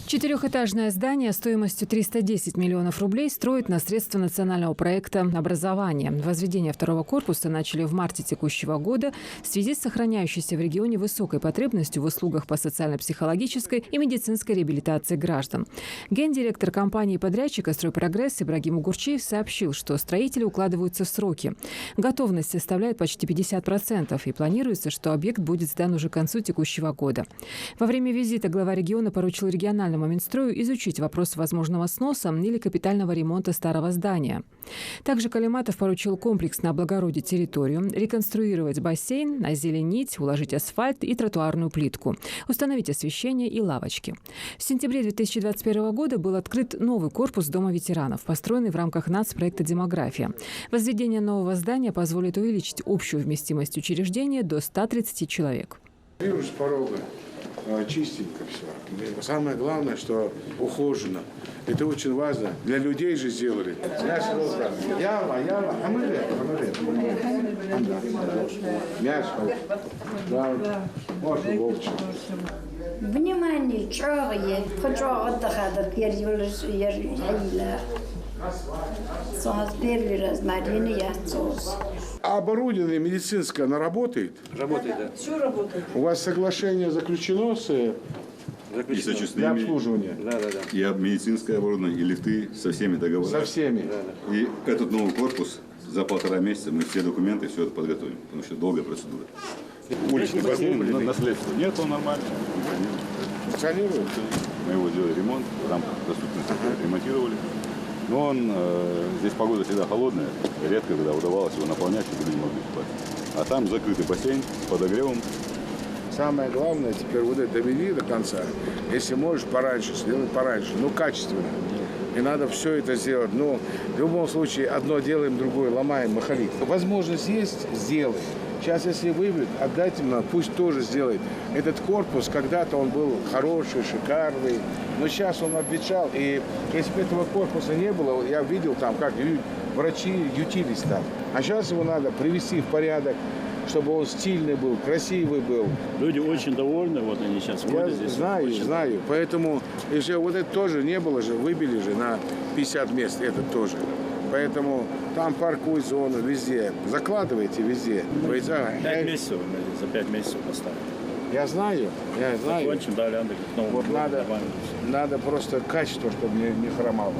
Четырехэтажное здание стоимостью 310 миллионов рублей строят на средства национального проекта «Образование». Возведение второго корпуса начали в марте текущего года в связи с сохраняющейся в регионе высокой потребностью в услугах по социально-психологической и медицинской реабилитации граждан. Гендиректор компании-подрядчика «Стройпрогресс» Ибрагим Угурчиев сообщил, что строители укладываются в сроки. Готовность составляет почти 50%, и планируется, что объект будет сдан уже к концу текущего года. Во время визита глава региона поручил региональному Минстрою изучить вопрос возможного сноса или капитального ремонта старого здания. Также Калиматов поручил комплексно облагородить территорию, реконструировать бассейн, озеленить, уложить асфальт и тротуарную плитку, установить освещение и лавочки. В сентябре 2021 года был открыт новый корпус Дома ветеранов, построенный в рамках нацпроекта «Демография». Возведение нового здания позволит увеличить общую вместимость учреждения до 130 человек. Вижу с порога. Чистенько все. Самое главное, что ухожено. Это очень важно. Для людей же сделали. Внимание, чёрные, хочу отдыхать, А оборудование медицинское, оно работает? Работает, да. Все работает. У вас соглашение заключено для обслуживания? Да. И медицинское оборудование, и лифты, со всеми договорами. Со всеми? Да. И этот новый корпус за 1,5 месяца мы все документы, все это подготовим, потому что долгая процедура. Уличный бассейн? Наследство нет, он нормально. Функционирует? Мы его делали ремонт, в рамках доступности ремонтировали. Но он, здесь погода всегда холодная, редко когда удавалось его наполнять, чтобы люди могли купаться. А там закрытый бассейн с подогревом. Самое главное, теперь вот это доведи до конца. Если можешь пораньше, сделай пораньше, качественно. И надо все это сделать. Но в любом случае одно делаем, другое ломаем, маховик. Возможность есть, сделай. Сейчас, если выберут, отдайте нам, пусть тоже сделает. Этот корпус, когда-то он был хороший, шикарный, но сейчас он обветшал. И если бы этого корпуса не было, я видел там, как врачи ютились там. А сейчас его надо привести в порядок, чтобы он стильный был, красивый был. Люди очень довольны, вот они сейчас ходят здесь. Знаю. Поэтому, если вот это тоже не было же, выбили же на 50 мест, этот тоже. Поэтому там парковую зону, везде. Закладывайте везде. 5 месяцев, за 5 месяцев поставили. Я знаю. Закончим, дали Вот надо просто качество, чтобы не хромало.